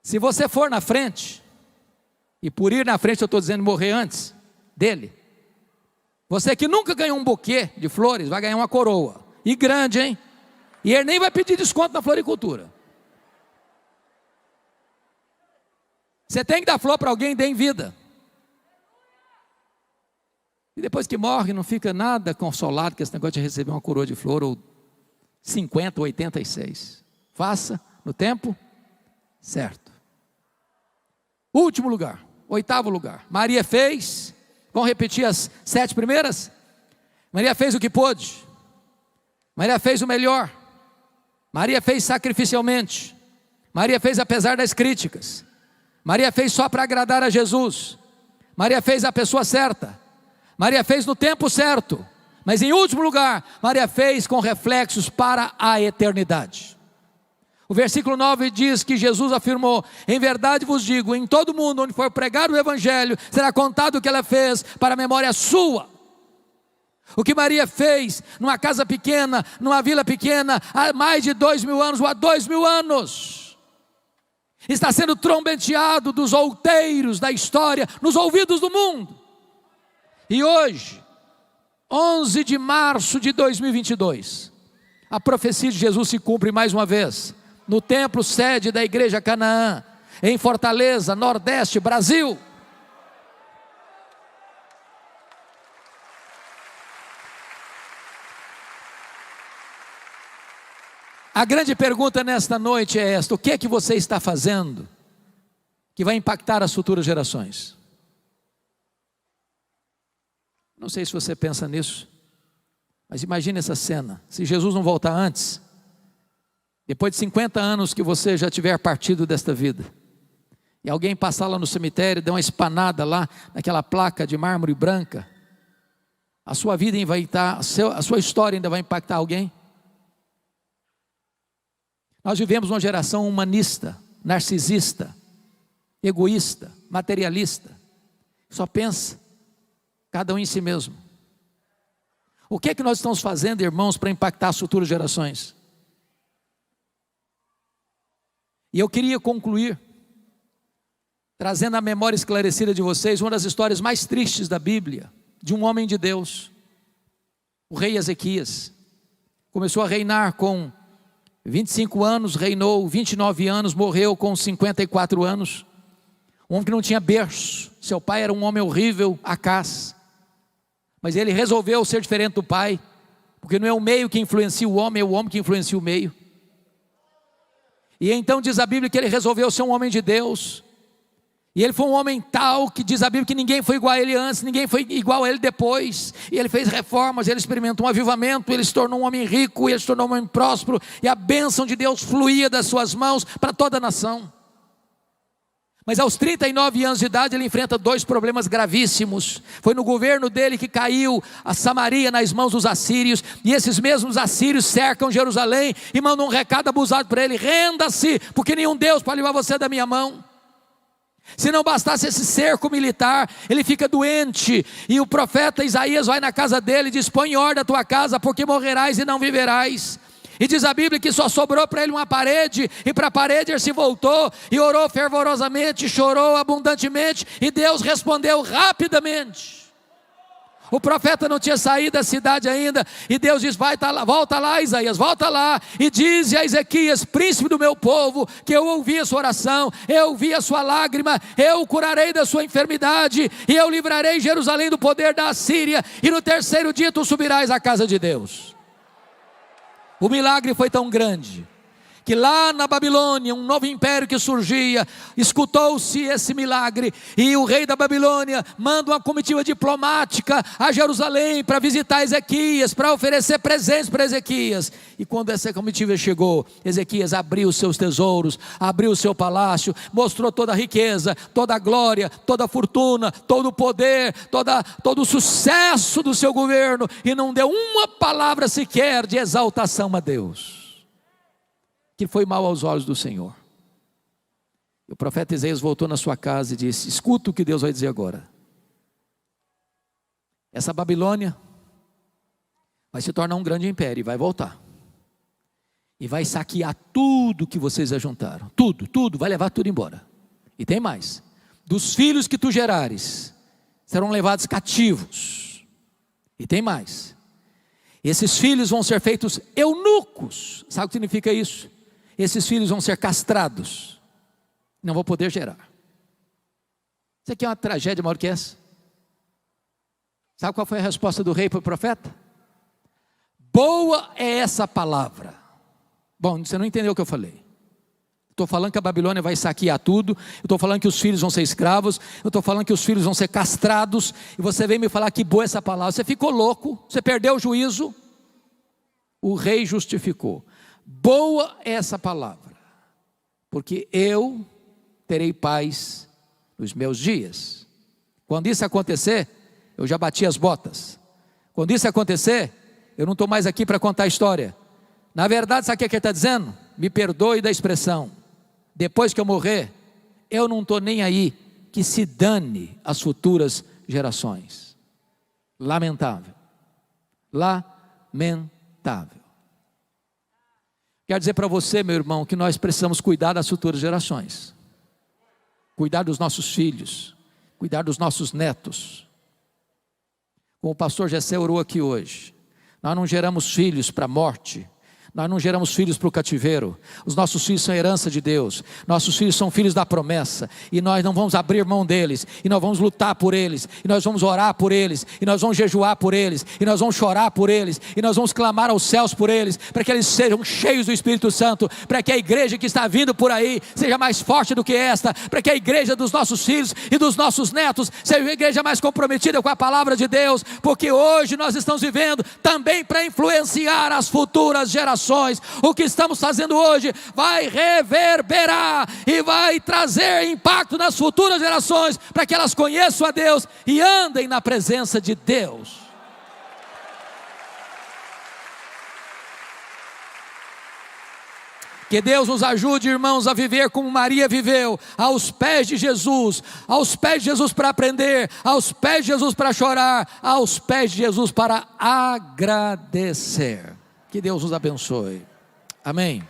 Se você for na frente, e por ir na frente eu estou dizendo morrer antes dele, você que nunca ganhou um buquê de flores, vai ganhar uma coroa. E grande, hein? E ele nem vai pedir desconto na floricultura. Você tem que dar flor para alguém, dê em vida. E depois que morre, não fica nada consolado com esse negócio de receber uma coroa de flor, ou 50 ou 86. Faça no tempo certo. Último lugar, 8º lugar. Maria fez, vamos repetir as 7 primeiras? Maria fez o que pôde. Maria fez o melhor. Maria fez sacrificialmente. Maria fez apesar das críticas. Maria fez só para agradar a Jesus. Maria fez a pessoa certa. Maria fez no tempo certo. Mas em último lugar, Maria fez com reflexos para a eternidade. O versículo 9 diz que Jesus afirmou: em verdade vos digo, em todo mundo onde for pregado o evangelho, será contado o que ela fez para a memória sua. O que Maria fez numa casa pequena, numa vila pequena, há mais de 2000 anos, ou há 2000 anos, está sendo trombeteado dos outeiros da história, nos ouvidos do mundo. E hoje, 11 de março de 2022, a profecia de Jesus se cumpre mais uma vez, no templo sede da igreja Canaã, em Fortaleza, Nordeste, Brasil. A grande pergunta nesta noite é esta: o que é que você está fazendo que vai impactar as futuras gerações? Não sei se você pensa nisso, mas imagine essa cena, se Jesus não voltar antes, depois de 50 anos que você já tiver partido desta vida, e alguém passar lá no cemitério, der uma espanada lá, naquela placa de mármore branca, a sua vida vai estar, a sua história ainda vai impactar alguém? Nós vivemos uma geração humanista, narcisista, egoísta, materialista, só pensa cada um em si mesmo. O que é que nós estamos fazendo, irmãos, para impactar as futuras gerações? E eu queria concluir trazendo à memória esclarecida de vocês uma das histórias mais tristes da Bíblia, de um homem de Deus, o rei Ezequias. Começou a reinar com 25 anos, reinou 29 anos, morreu com 54 anos. Um homem que não tinha berço. Seu pai era um homem horrível, Acás. Mas ele resolveu ser diferente do pai, porque não é o meio que influencia o homem, é o homem que influencia o meio. E então diz a Bíblia que ele resolveu ser um homem de Deus. E ele foi um homem tal que diz a Bíblia que ninguém foi igual a ele antes, ninguém foi igual a ele depois. E ele fez reformas, ele experimentou um avivamento, ele se tornou um homem rico, ele se tornou um homem próspero. E a bênção de Deus fluía das suas mãos para toda a nação. Mas aos 39 anos de idade ele enfrenta 2 problemas gravíssimos. Foi no governo dele que caiu a Samaria nas mãos dos assírios. E esses mesmos assírios cercam Jerusalém e mandam um recado abusado para ele: renda-se, porque nenhum Deus pode levar você da minha mão. Se não bastasse esse cerco militar, ele fica doente, e o profeta Isaías vai na casa dele e diz: põe em ordem a tua casa, porque morrerás e não viverás. E diz a Bíblia que só sobrou para ele uma parede, e para a parede ele se voltou, e orou fervorosamente, chorou abundantemente, e Deus respondeu rapidamente. O profeta não tinha saído da cidade ainda, e Deus diz: volta lá, Isaías, volta lá, e diz a Ezequias, príncipe do meu povo, que eu ouvi a sua oração, eu ouvi a sua lágrima, eu o curarei da sua enfermidade, e eu livrarei Jerusalém do poder da Assíria, e no terceiro dia tu subirás à casa de Deus. O milagre foi tão grande, que lá na Babilônia, um novo império que surgia, escutou-se esse milagre, e o rei da Babilônia manda uma comitiva diplomática a Jerusalém para visitar Ezequias, para oferecer presentes para Ezequias. E quando essa comitiva chegou, Ezequias abriu os seus tesouros, abriu o seu palácio, mostrou toda a riqueza, toda a glória, toda a fortuna, todo o poder, todo o sucesso do seu governo, e não deu uma palavra sequer de exaltação a Deus, que foi mal aos olhos do Senhor. O profeta Isaías voltou na sua casa e disse: escuta o que Deus vai dizer agora. Essa Babilônia vai se tornar um grande império e vai voltar, e vai saquear tudo que vocês ajuntaram, tudo, vai levar tudo embora. E tem mais: dos filhos que tu gerares serão levados cativos. E tem mais: esses filhos vão ser feitos eunucos. Sabe o que significa isso? Esses filhos vão ser castrados, não vão poder gerar. Isso aqui é uma tragédia maior que essa. Sabe qual foi a resposta do rei para o profeta? Boa é essa palavra. Bom, você não entendeu o que eu falei. Estou falando que a Babilônia vai saquear tudo, eu estou falando que os filhos vão ser escravos, eu estou falando que os filhos vão ser castrados, e você vem me falar que boa é essa palavra. Você ficou louco, você perdeu o juízo. O rei justificou: boa é essa palavra, porque eu terei paz nos meus dias. Quando isso acontecer, eu já bati as botas. Quando isso acontecer, eu não estou mais aqui para contar a história. Na verdade, sabe o que ele está dizendo? Me perdoe da expressão: depois que eu morrer, eu não estou nem aí, que se dane as futuras gerações. Lamentável, lamentável. Quero dizer para você, meu irmão, que nós precisamos cuidar das futuras gerações, cuidar dos nossos filhos, cuidar dos nossos netos. Como o pastor Gessé orou aqui hoje, nós não geramos filhos para a morte, nós não geramos filhos para o cativeiro. Os nossos filhos são herança de Deus, nossos filhos são filhos da promessa, e nós não vamos abrir mão deles, e nós vamos lutar por eles, e nós vamos orar por eles, e nós vamos jejuar por eles, e nós vamos chorar por eles, e nós vamos clamar aos céus por eles, para que eles sejam cheios do Espírito Santo, para que a igreja que está vindo por aí seja mais forte do que esta, para que a igreja dos nossos filhos e dos nossos netos seja uma igreja mais comprometida com a palavra de Deus, porque hoje nós estamos vivendo também para influenciar as futuras gerações. O que estamos fazendo hoje vai reverberar e vai trazer impacto nas futuras gerações, para que elas conheçam a Deus e andem na presença de Deus. Que Deus nos ajude, irmãos, a viver como Maria viveu, aos pés de Jesus para aprender, aos pés de Jesus para chorar, aos pés de Jesus para agradecer. Que Deus nos abençoe. Amém.